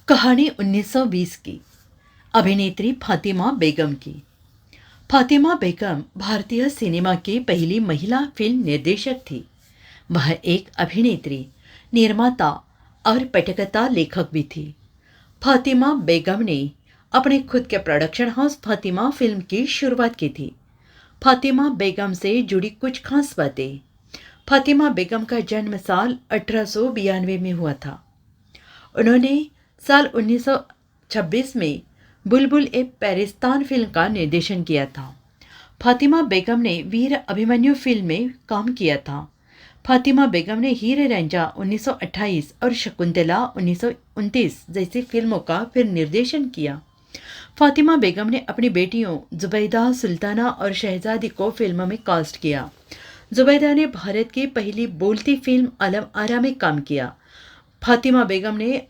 कहानी 1920 की अभिनेत्री फातिमा बेगम की। फातिमा बेगम भारतीय सिनेमा की पहली महिला फिल्म निर्देशक थी। वह एक अभिनेत्री, निर्माता और पटकथा लेखक भी थी। फातिमा बेगम ने अपने खुद के प्रोडक्शन हाउस फातिमा फिल्म की शुरुआत की थी। फातिमा बेगम से जुड़ी कुछ खास बातें। फातिमा बेगम का जन्म साल 1892 में हुआ था। उन्होंने साल 1926 में बुलबुल ए पेरिस्तान फिल्म का निर्देशन किया था। फातिमा बेगम ने वीर अभिमन्यु फिल्म में काम किया था। फातिमा बेगम ने हीरे रांझा 1928 और शकुंतला 1929 जैसी फिल्मों का फिर निर्देशन किया। फातिमा बेगम ने अपनी बेटियों जुबैदा, सुल्ताना और शहजादी को फिल्मों में कास्ट किया। जुबैदा ने भारत की पहली बोलती फिल्म अलम आरा में काम किया। फातिमा बेगम ने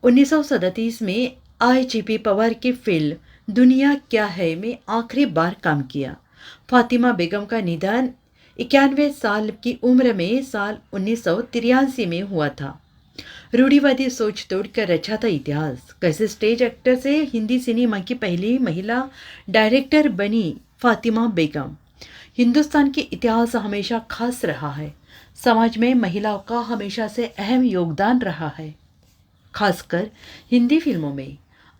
1937 में IGP पवार की फिल्म दुनिया क्या है में आखिरी बार काम किया। फातिमा बेगम का निधन 91 साल की उम्र में साल 1983 में हुआ था। रूढ़िवादी सोच तोड़कर रचा था इतिहास। कैसे स्टेज एक्टर से हिंदी सिनेमा की पहली महिला डायरेक्टर बनी फातिमा बेगम। हिंदुस्तान के इतिहास हमेशा खास रहा है। समाज में महिलाओं का हमेशा से अहम योगदान रहा है, खासकर हिंदी फिल्मों में।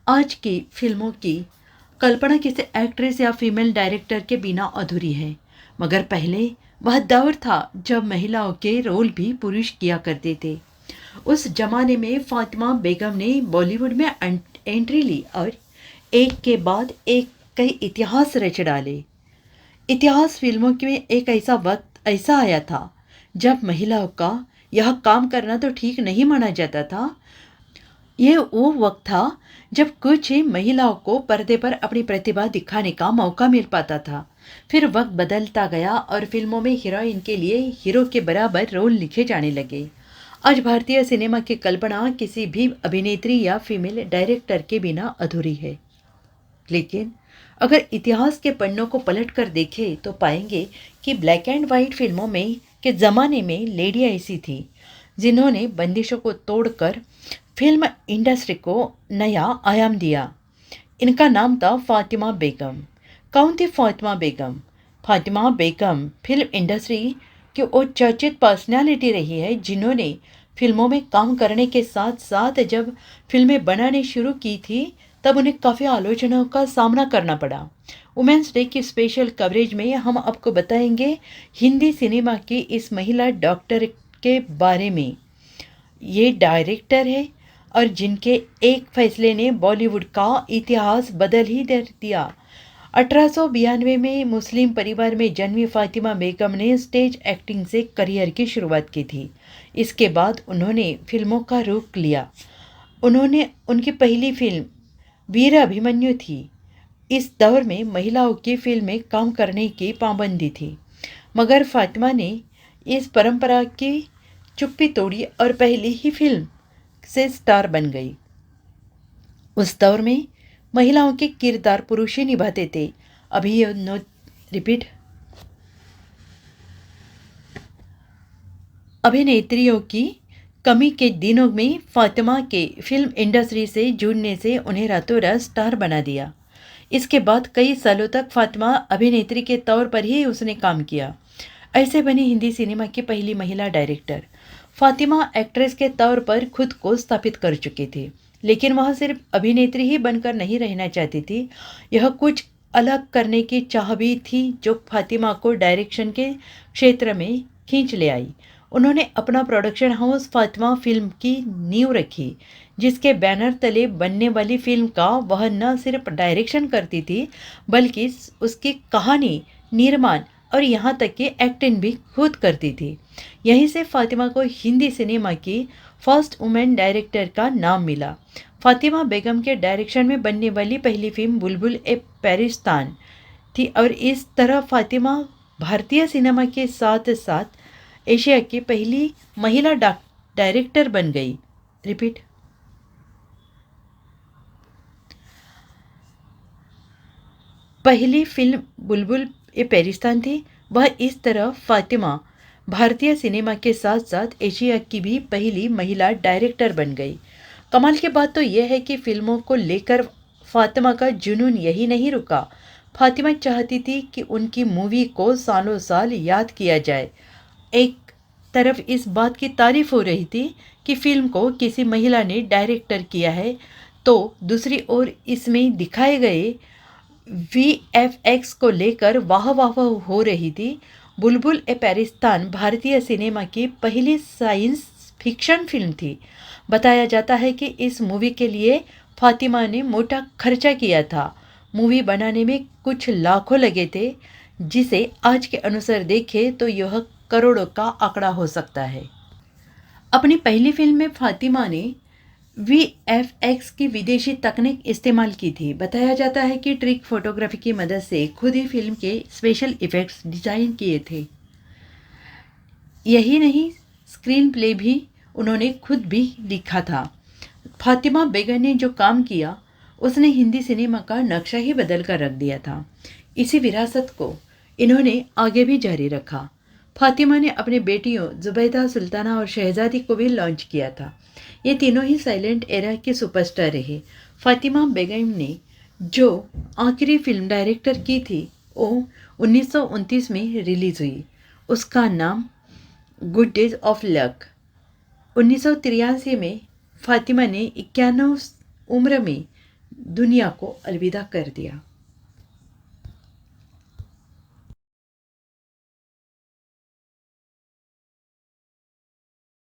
आज की फिल्मों की कल्पना किसी एक्ट्रेस या फीमेल डायरेक्टर के बिना अधूरी है, मगर पहले वह दौर था जब महिलाओं के रोल भी पुरुष किया करते थे। उस जमाने में फातिमा बेगम ने बॉलीवुड में एंट्री ली और एक के बाद एक कई इतिहास रच डाले। इतिहास फिल्मों में एक ऐसा वक्त ऐसा आया था जब महिलाओं का यह काम करना तो ठीक नहीं माना जाता था। ये वो वक्त था जब कुछ ही महिलाओं को पर्दे पर अपनी प्रतिभा दिखाने का मौका मिल पाता था। फिर वक्त बदलता गया और फिल्मों में हीरोइन के लिए हीरो के बराबर रोल लिखे जाने लगे। आज भारतीय सिनेमा की कल्पना किसी भी अभिनेत्री या फीमेल डायरेक्टर के बिना अधूरी है। लेकिन अगर इतिहास के पन्नों को पलट कर देखें तो पाएंगे कि ब्लैक एंड वाइट फिल्मों में के ज़माने में लेडी ऐसी थी जिन्होंने बंदिशों को तोड़कर फिल्म इंडस्ट्री को नया आयाम दिया। इनका नाम था फातिमा बेगम। कौन थी फातिमा बेगम? फातिमा बेगम फिल्म इंडस्ट्री की वो चर्चित पर्सनालिटी रही है जिन्होंने फिल्मों में काम करने के साथ साथ जब फिल्में बनाने शुरू की थी तब उन्हें काफ़ी आलोचनाओं का सामना करना पड़ा। वुमेंस डे की स्पेशल कवरेज में हम आपको बताएंगे हिंदी सिनेमा की इस महिला डॉक्टर के बारे में। ये डायरेक्टर है और जिनके एक फैसले ने बॉलीवुड का इतिहास बदल ही दिया। 1892 में मुस्लिम परिवार में जन्मी फातिमा बेगम ने स्टेज एक्टिंग से करियर की शुरुआत की थी। इसके बाद उन्होंने फिल्मों का रुख लिया। उनकी पहली फिल्म वीर अभिमन्यु थी। इस दौर में महिलाओं की फिल्म में काम करने की पाबंदी थी, मगर फातिमा ने इस परंपरा की चुप्पी तोड़ी और पहली ही फिल्म से स्टार बन गई। उस दौर में महिलाओं के किरदार पुरुष ही निभाते थे। अभी रिपीट अभिनेत्रियों की कमी के दिनों में फातिमा के फिल्म इंडस्ट्री से जुड़ने से उन्हें रातों रात स्टार बना दिया। इसके बाद कई सालों तक फातिमा अभिनेत्री के तौर पर ही उसने काम किया। ऐसे बनी हिंदी सिनेमा की पहली महिला डायरेक्टर। फातिमा एक्ट्रेस के तौर पर खुद को स्थापित कर चुकी थी, लेकिन वह सिर्फ अभिनेत्री ही बनकर नहीं रहना चाहती थी। यह कुछ अलग करने की चाह भी थी जो फातिमा को डायरेक्शन के क्षेत्र में खींच ले आई। उन्होंने अपना प्रोडक्शन हाउस फातिमा फिल्म की नींव रखी, जिसके बैनर तले बनने वाली फिल्म का वह न सिर्फ डायरेक्शन करती थी बल्कि उसकी कहानी, निर्माण और यहाँ तक कि एक्टिंग भी खुद करती थी। यहीं से फातिमा को हिंदी सिनेमा की फर्स्ट वुमेन डायरेक्टर का नाम मिला। फातिमा बेगम के डायरेक्शन में बनने वाली पहली फिल्म बुलबुल ए पेरिस्तान थी और इस तरह फातिमा भारतीय सिनेमा के साथ साथ एशिया की पहली महिला डायरेक्टर बन गई। रिपीट पहली फिल्म बुलबुल ए पेरिस्तान थी। वह इस तरह फातिमा भारतीय सिनेमा के साथ साथ एशिया की भी पहली महिला डायरेक्टर बन गई। कमाल की बात तो यह है कि फिल्मों को लेकर फातिमा का जुनून यही नहीं रुका। फातिमा चाहती थी कि उनकी मूवी को सालों साल याद किया जाए। एक तरफ इस बात की तारीफ हो रही थी कि फिल्म को किसी महिला ने डायरेक्टर किया है, तो दूसरी ओर इसमें दिखाए गए वीएफएक्स को लेकर वाह वाह हो रही थी। बुलबुल ए पेरिस्तान भारतीय सिनेमा की पहली साइंस फिक्शन फिल्म थी। बताया जाता है कि इस मूवी के लिए फातिमा ने मोटा खर्चा किया था। मूवी बनाने में कुछ लाखों लगे थे, जिसे आज के अनुसार देखें तो यह करोड़ों का आंकड़ा हो सकता है। अपनी पहली फिल्म में फातिमा ने वीएफएक्स की विदेशी तकनीक इस्तेमाल की थी। बताया जाता है कि ट्रिक फोटोग्राफी की मदद से खुद ही फिल्म के स्पेशल इफ़ेक्ट्स डिजाइन किए थे। यही नहीं, स्क्रीन प्ले भी उन्होंने खुद भी लिखा था। फातिमा बेगम ने जो काम किया, उसने हिंदी सिनेमा का नक्शा ही बदल कर रख दिया था। इसी विरासत को इन्होंने आगे भी जारी रखा। फातिमा ने अपने बेटियों जुबैदा, सुल्ताना और शहजादी को भी लॉन्च किया था। ये तीनों ही साइलेंट एरा के सुपरस्टार रहे। फातिमा बेगम ने जो आखिरी फिल्म डायरेक्टर की थी, वो 1929 में रिलीज़ हुई। उसका नाम गुड डेज ऑफ लक। 1983 में फातिमा ने 91 उम्र में दुनिया को अलविदा कर दिया।